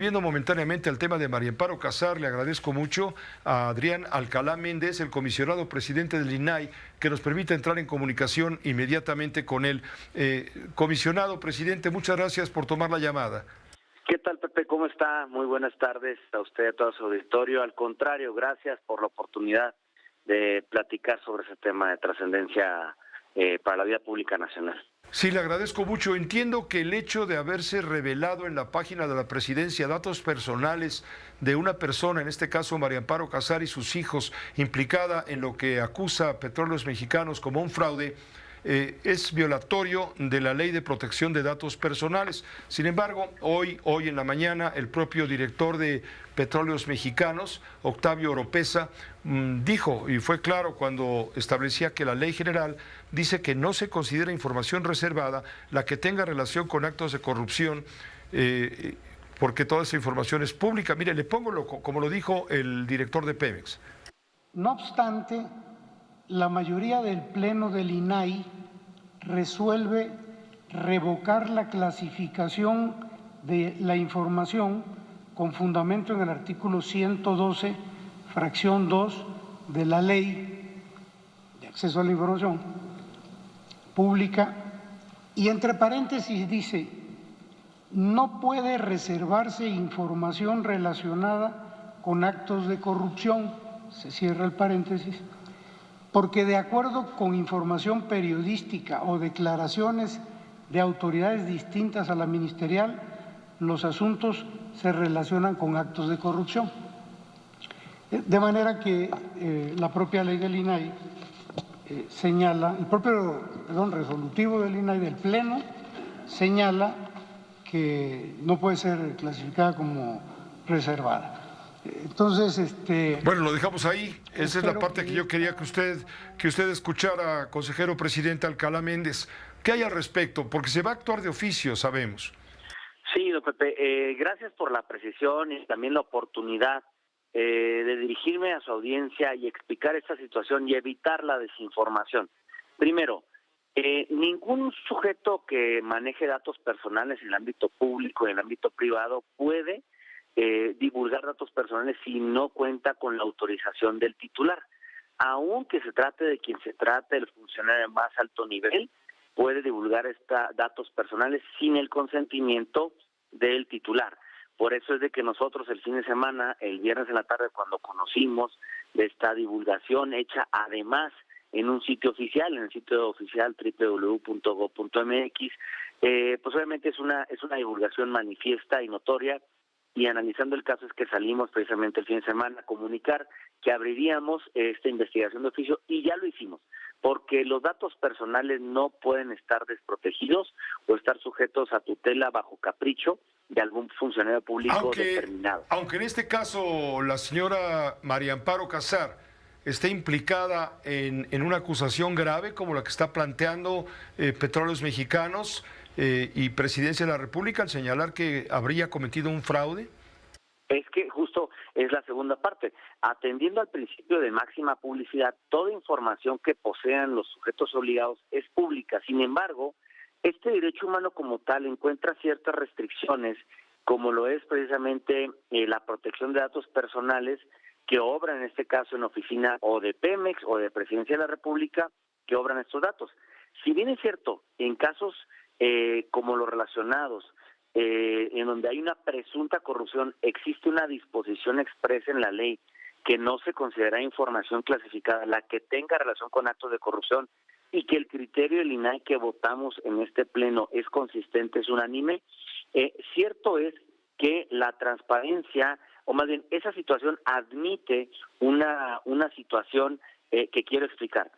Viendo momentáneamente el tema de María Amparo Casar, le agradezco mucho a Adrián Alcalá Méndez, el comisionado presidente del INAI, que nos permite entrar en comunicación inmediatamente con él. Comisionado presidente, muchas gracias por tomar la llamada. ¿Qué tal, Pepe? ¿Cómo está? Muy buenas tardes a usted y a todo su auditorio. Al contrario, gracias por la oportunidad de platicar sobre ese tema de trascendencia para la vida pública nacional. Sí, le agradezco mucho. Entiendo que el hecho de haberse revelado en la página de la presidencia datos personales de una persona, en este caso María Amparo Casar y sus hijos, implicada en lo que acusa a Petróleos Mexicanos como un fraude, es violatorio de la Ley de Protección de Datos Personales. Sin embargo, hoy en la mañana, el propio director de Petróleos Mexicanos, Octavio Oropesa, dijo, y fue claro cuando establecía que la ley general dice que no se considera información reservada la que tenga relación con actos de corrupción, porque toda esa información es pública. Mire, le pongo como lo dijo el director de Pemex. No obstante, la mayoría del Pleno del INAI resuelve revocar la clasificación de la información con fundamento en el artículo 112, fracción 2 de la Ley de Acceso a la Información Pública, y entre paréntesis dice: no puede reservarse información relacionada con actos de corrupción, se cierra el paréntesis, porque de acuerdo con información periodística o declaraciones de autoridades distintas a la ministerial, los asuntos se relacionan con actos de corrupción. De manera que la propia ley del INAI señala, el propio resolutivo del INAI del Pleno señala que no puede ser clasificada como reservada. Entonces, bueno, lo dejamos ahí. Esa es la parte que yo quería que usted escuchara, consejero presidente Alcalá Méndez. ¿Qué hay al respecto? Porque se va a actuar de oficio, sabemos. Sí, don Pepe, gracias por la precisión y también la oportunidad de dirigirme a su audiencia y explicar esta situación y evitar la desinformación. Primero, ningún sujeto que maneje datos personales en el ámbito público y en el ámbito privado puede divulgar datos personales si no cuenta con la autorización del titular. Aunque se trate de quien se trate, el funcionario de más alto nivel, puede divulgar datos personales sin el consentimiento del titular. Por eso es de que nosotros el fin de semana, el viernes en la tarde, cuando conocimos de esta divulgación hecha además en un sitio oficial, en el sitio oficial www.gov.mx, pues obviamente es una divulgación manifiesta y notoria, y analizando el caso es que salimos precisamente el fin de semana a comunicar que abriríamos esta investigación de oficio, y ya lo hicimos, porque los datos personales no pueden estar desprotegidos o estar sujetos a tutela bajo capricho de algún funcionario público determinado. Aunque en este caso la señora María Amparo Casar esté implicada en una acusación grave como la que está planteando Petróleos Mexicanos y Presidencia de la República, al señalar que habría cometido un fraude. Es que justo es la segunda parte. Atendiendo al principio de máxima publicidad, toda información que posean los sujetos obligados es pública. Sin embargo, este derecho humano como tal encuentra ciertas restricciones, como lo es precisamente la protección de datos personales, que obra en este caso en oficina o de Pemex o de Presidencia de la República, que obran estos datos. Si bien es cierto, en casos como los relacionados, en donde hay una presunta corrupción, existe una disposición expresa en la ley que no se considera información clasificada la que tenga relación con actos de corrupción, y que el criterio del INAI que votamos en este pleno es consistente, es unánime. Cierto es que la transparencia, o más bien esa situación admite una situación que quiero explicar.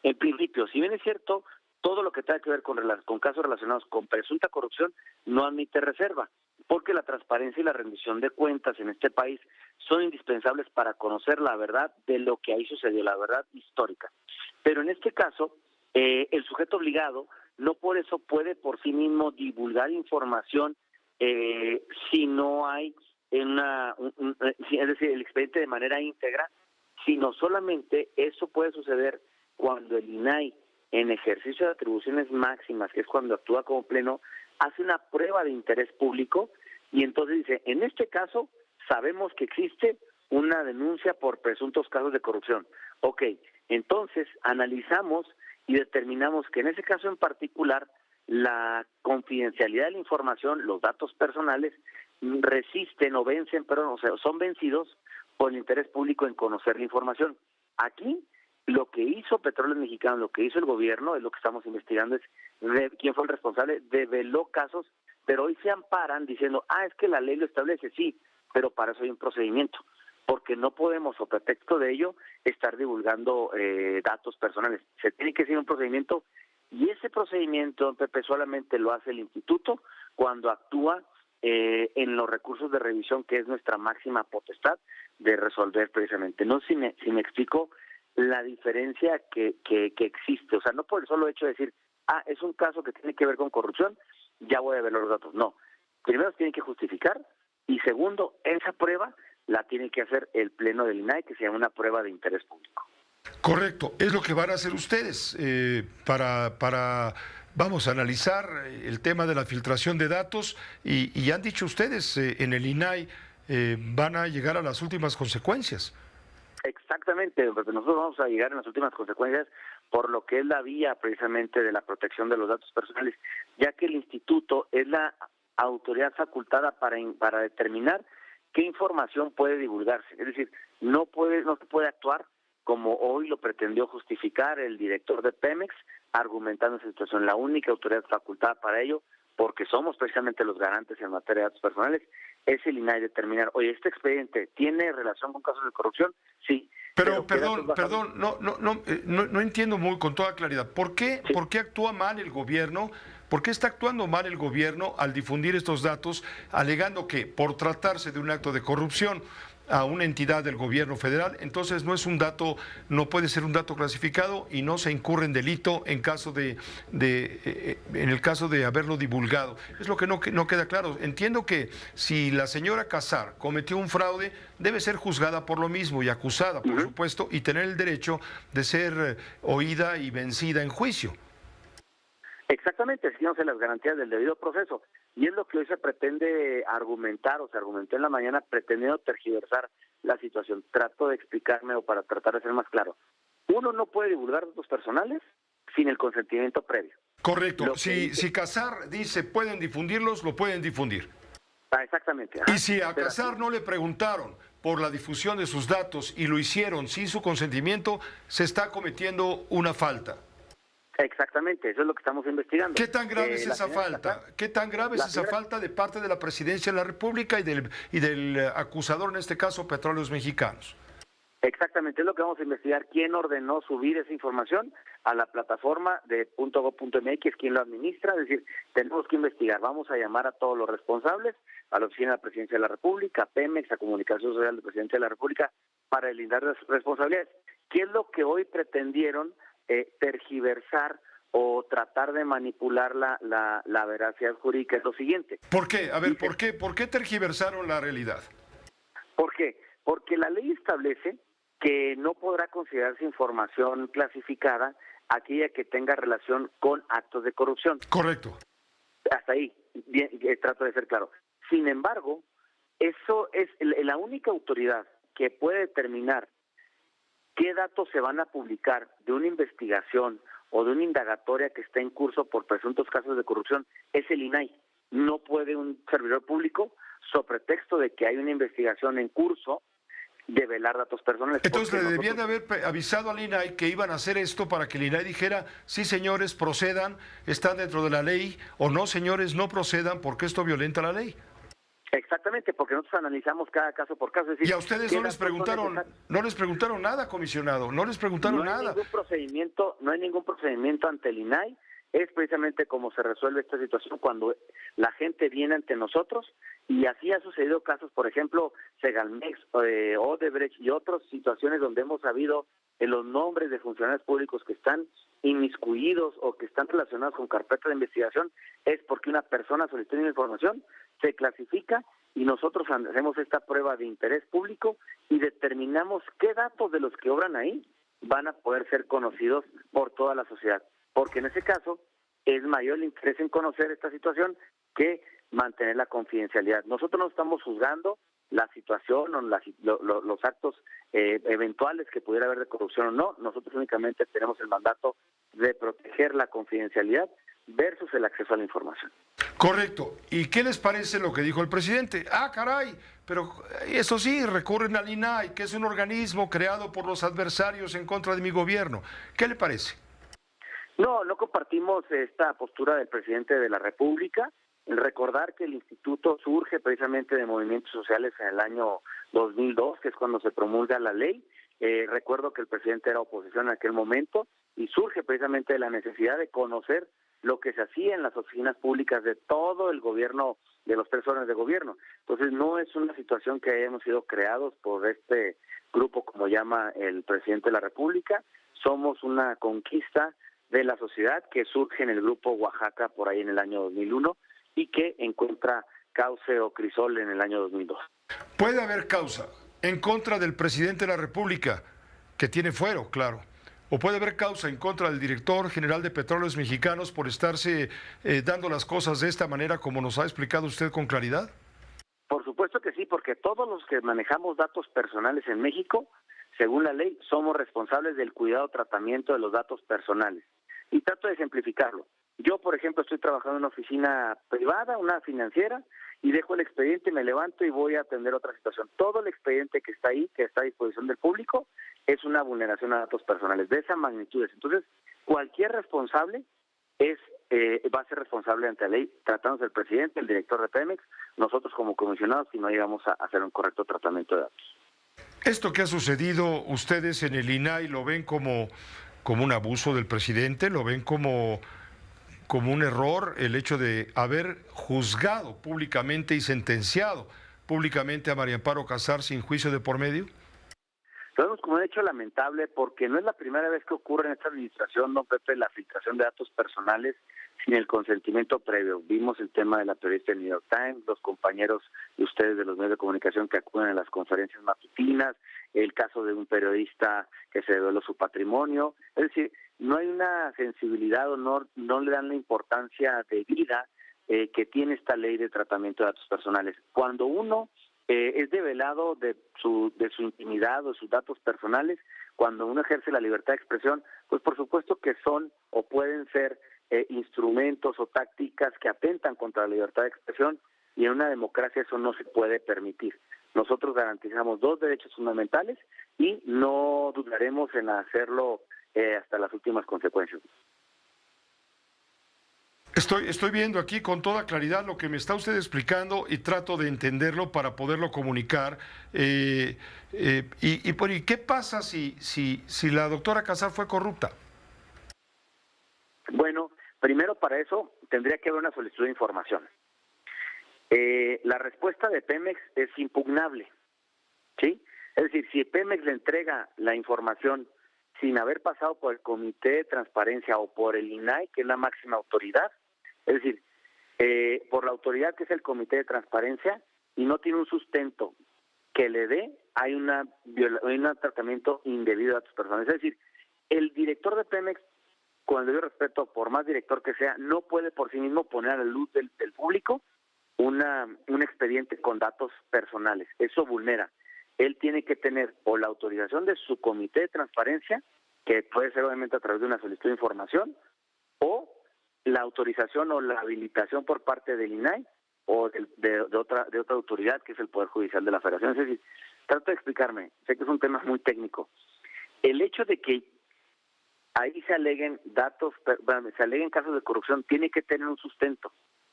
En principio, si bien es cierto, todo lo que tenga que ver con casos relacionados con presunta corrupción no admite reserva, porque la transparencia y la rendición de cuentas en este país son indispensables para conocer la verdad de lo que ahí sucedió, la verdad histórica. Pero en este caso, el sujeto obligado no por eso puede por sí mismo divulgar información si no hay es decir, el expediente de manera íntegra, sino solamente eso puede suceder cuando el INAI, en ejercicio de atribuciones máximas, que es cuando actúa como pleno, hace una prueba de interés público Y entonces dice, en este caso sabemos que existe una denuncia por presuntos casos de corrupción. Ok, entonces analizamos y determinamos que en ese caso en particular la confidencialidad de la información, los datos personales, resisten o vencen, perdón, o sea, son vencidos por el interés público en conocer la información. Aquí lo que hizo Petróleos Mexicanos, lo que hizo el gobierno, es lo que estamos investigando, es quién fue el responsable, develó casos, pero hoy se amparan diciendo, es que la ley lo establece, sí, pero para eso hay un procedimiento, porque no podemos, o pretexto de ello, estar divulgando datos personales. Se tiene que seguir un procedimiento, y ese procedimiento, Pepe, solamente lo hace el instituto cuando actúa en los recursos de revisión, que es nuestra máxima potestad de resolver precisamente. No sé si me explico la diferencia que existe. O sea, no por el solo hecho de decir, es un caso que tiene que ver con corrupción, ya voy a ver los datos. No. Primero se tiene que justificar, y segundo, esa prueba la tiene que hacer el Pleno del INAI, que se llama una prueba de interés público. Correcto, es lo que van a hacer ustedes vamos a analizar el tema de la filtración de datos y han dicho ustedes en el INAI van a llegar a las últimas consecuencias. Exactamente, porque nosotros vamos a llegar en las últimas consecuencias por lo que es la vía precisamente de la protección de los datos personales, ya que el instituto es la autoridad facultada para determinar qué información puede divulgarse. Es decir, no se puede actuar como hoy lo pretendió justificar el director de Pemex, argumentando esa situación. La única autoridad facultada para ello, porque somos precisamente los garantes en materia de datos personales, es el INAI determinar, oye, este expediente tiene relación con casos de corrupción, sí. Pero perdón, no entiendo muy con toda claridad. ¿Por qué actúa mal el gobierno? ¿Por qué está actuando mal el gobierno al difundir estos datos, alegando que por tratarse de un acto de corrupción a una entidad del gobierno federal, entonces no puede ser un dato clasificado y no se incurre en delito en el caso de haberlo divulgado? Es lo que no queda claro. Entiendo que si la señora Casar cometió un fraude, debe ser juzgada por lo mismo y acusada, por supuesto, y tener el derecho de ser oída y vencida en juicio. Exactamente, siguiéndose las garantías del debido proceso. Y es lo que hoy se pretende argumentar, o se argumentó en la mañana, pretendiendo tergiversar la situación. Trato de explicarme, o para tratar de ser más claro. Uno no puede divulgar datos personales sin el consentimiento previo. Correcto. Si Casar dice pueden difundirlos, lo pueden difundir. Exactamente. Y si a Casar no le preguntaron por la difusión de sus datos y lo hicieron sin su consentimiento, se está cometiendo una falta. Exactamente, eso es lo que estamos investigando. ¿Qué tan grave es esa falta? ¿Qué tan grave es esa falta de parte de la Presidencia de la República y del acusador, en este caso, Petróleos Mexicanos? Exactamente, es lo que vamos a investigar. ¿Quién ordenó subir esa información a la plataforma de .gov.mx? ¿Quién lo administra? Es decir, tenemos que investigar. Vamos a llamar a todos los responsables, a la Oficina de la Presidencia de la República, a Pemex, a Comunicación Social de la Presidencia de la República, para deslindar las responsabilidades. ¿Qué es lo que hoy pretendieron tergiversar o tratar de manipular la veracidad jurídica? Es lo siguiente. ¿Por qué? A ver, ¿por qué tergiversaron la realidad? ¿Por qué? Porque la ley establece que no podrá considerarse información clasificada aquella que tenga relación con actos de corrupción. Correcto. Hasta ahí, bien, trato de ser claro. Sin embargo, eso es la única autoridad que puede determinar qué datos se van a publicar de una investigación o de una indagatoria que está en curso por presuntos casos de corrupción, es el INAI. No puede un servidor público, sobre pretexto de que hay una investigación en curso, develar datos personales. Entonces le debían de haber avisado al INAI que iban a hacer esto para que el INAI dijera, sí señores, procedan, están dentro de la ley, o no señores, no procedan porque esto violenta la ley. Exactamente, porque nosotros analizamos cada caso por caso. Es decir, y a ustedes no les preguntaron nada, comisionado, no les preguntaron nada. No hay ningún procedimiento ante el INAI. Es precisamente como se resuelve esta situación cuando la gente viene ante nosotros, y así ha sucedido casos, por ejemplo, Segalmex, Odebrecht y otras situaciones donde hemos sabido los nombres de funcionarios públicos que están inmiscuidos o que están relacionados con carpetas de investigación. Es porque una persona solicitó una información, se clasifica y nosotros hacemos esta prueba de interés público y determinamos qué datos de los que obran ahí van a poder ser conocidos por toda la sociedad. Porque en ese caso es mayor el interés en conocer esta situación que mantener la confidencialidad. Nosotros no estamos juzgando la situación o los actos eventuales que pudiera haber de corrupción o no. Nosotros únicamente tenemos el mandato de proteger la confidencialidad versus el acceso a la información. Correcto. ¿Y qué les parece lo que dijo el presidente? Ah, caray, pero eso sí, recurren al INAI, que es un organismo creado por los adversarios en contra de mi gobierno. ¿Qué le parece? No compartimos esta postura del presidente de la República. Recordar que el instituto surge precisamente de movimientos sociales en el año 2002, que es cuando se promulga la ley. Recuerdo que el presidente era oposición en aquel momento y surge precisamente de la necesidad de conocer lo que se hacía en las oficinas públicas de todo el gobierno, de los 3 órdenes de gobierno. Entonces no es una situación que hayamos sido creados por este grupo, como llama el presidente de la República. Somos una conquista de la sociedad que surge en el grupo Oaxaca por ahí en el año 2001 y que encuentra cauce o crisol en el año 2002. Puede haber causa en contra del presidente de la República, que tiene fuero, claro. ¿O puede haber causa en contra del director general de Petróleos Mexicanos por estarse dando las cosas de esta manera, como nos ha explicado usted con claridad? Por supuesto que sí, porque todos los que manejamos datos personales en México, según la ley, somos responsables del cuidado y tratamiento de los datos personales. Y trato de ejemplificarlo. Yo, por ejemplo, estoy trabajando en una oficina privada, una financiera, y dejo el expediente, me levanto y voy a atender otra situación. Todo el expediente que está ahí, que está a disposición del público, es una vulneración a datos personales de esa magnitud. Entonces, cualquier responsable va a ser responsable ante la ley, tratándose del presidente, el director de Pemex, nosotros como comisionados, si no llegamos a hacer un correcto tratamiento de datos. Esto que ha sucedido, ustedes en el INAI lo ven como un abuso del presidente, lo ven como un error el hecho de haber juzgado públicamente y sentenciado públicamente a María Amparo Casar sin juicio de por medio. Lo vemos como un hecho lamentable porque no es la primera vez que ocurre en esta administración, don Pepe, la filtración de datos personales sin el consentimiento previo. Vimos el tema de la periodista del New York Times, los compañeros de ustedes de los medios de comunicación que acuden a las conferencias matutinas, el caso de un periodista que se develó su patrimonio. Es decir, no hay una sensibilidad o no le dan la importancia debida que tiene esta ley de tratamiento de datos personales. Cuando uno es develado de su intimidad o sus datos personales, cuando uno ejerce la libertad de expresión, pues por supuesto que son o pueden ser instrumentos o tácticas que atentan contra la libertad de expresión, y en una democracia eso no se puede permitir. Nosotros garantizamos 2 derechos fundamentales y no dudaremos en hacerlo hasta las últimas consecuencias. Estoy viendo aquí con toda claridad lo que me está usted explicando y trato de entenderlo para poderlo comunicar. ¿Y qué pasa si la doctora Casar fue corrupta? Bueno, primero para eso tendría que haber una solicitud de información. La respuesta de Pemex es impugnable, ¿sí? Es decir, si Pemex le entrega la información sin haber pasado por el Comité de Transparencia o por el INAI, que es la máxima autoridad, es decir, por la autoridad que es el Comité de Transparencia, y no tiene un sustento que le dé, hay un tratamiento indebido de datos personales. Es decir, el director de Pemex, con el debido respeto, por más director que sea, no puede por sí mismo poner a la luz del público un expediente con datos personales. Eso vulnera. Él tiene que tener o la autorización de su Comité de Transparencia, que puede ser obviamente a través de una solicitud de información, o la autorización o la habilitación por parte del INAI o de otra autoridad, que es el Poder Judicial de la Federación. Es decir, trato de explicarme, sé que es un tema muy técnico. El hecho de que ahí se aleguen casos de corrupción tiene que tener un sustento.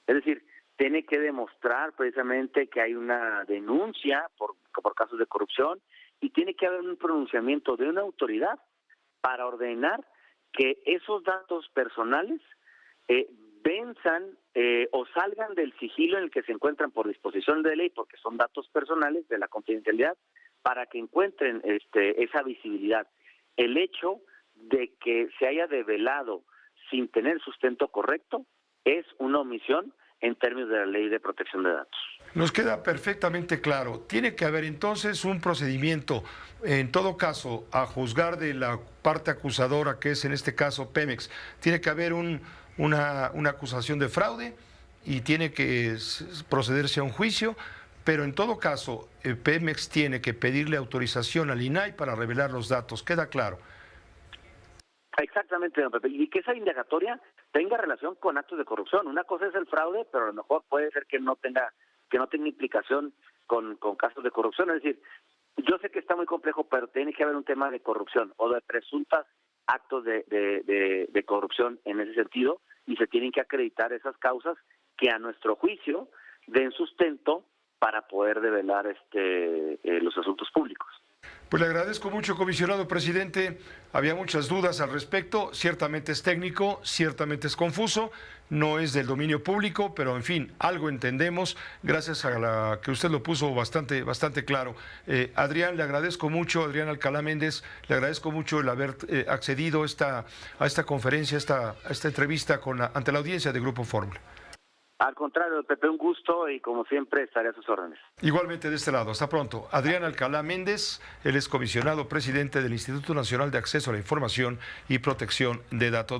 Es decir, tiene que demostrar precisamente que hay una denuncia por casos de corrupción, y tiene que haber un pronunciamiento de una autoridad para ordenar que esos datos personales venzan o salgan del sigilo en el que se encuentran por disposición de ley, porque son datos personales de la confidencialidad, para que encuentren esa visibilidad. El hecho de que se haya develado sin tener sustento correcto es una omisión en términos de la Ley de Protección de Datos. Nos queda perfectamente claro. Tiene que haber entonces un procedimiento, en todo caso, a juzgar de la parte acusadora, que es en este caso Pemex. Tiene que haber una acusación de fraude y tiene que procederse a un juicio, pero en todo caso, Pemex tiene que pedirle autorización al INAI para revelar los datos. ¿Queda claro? Exactamente, don Pepe. Y que esa indagatoria tenga relación con actos de corrupción. Una cosa es el fraude, pero a lo mejor puede ser que no tenga implicación con casos de corrupción. Es decir, yo sé que está muy complejo, pero tiene que haber un tema de corrupción o de presuntas actos de corrupción en ese sentido, y se tienen que acreditar esas causas que a nuestro juicio den sustento para poder develar los asuntos públicos. Pues le agradezco mucho, comisionado presidente. Había muchas dudas al respecto. Ciertamente es técnico, ciertamente es confuso, no es del dominio público, pero en fin, algo entendemos, gracias a que usted lo puso bastante claro. Adrián, le agradezco mucho, Adrián Alcalá Méndez, le agradezco mucho el haber accedido a esta conferencia, a esta entrevista ante la audiencia de Grupo Fórmula. Al contrario, Pepe, un gusto y como siempre estaré a sus órdenes. Igualmente de este lado, hasta pronto. Adrián Alcalá Méndez, él es comisionado presidente del Instituto Nacional de Acceso a la Información y Protección de Datos.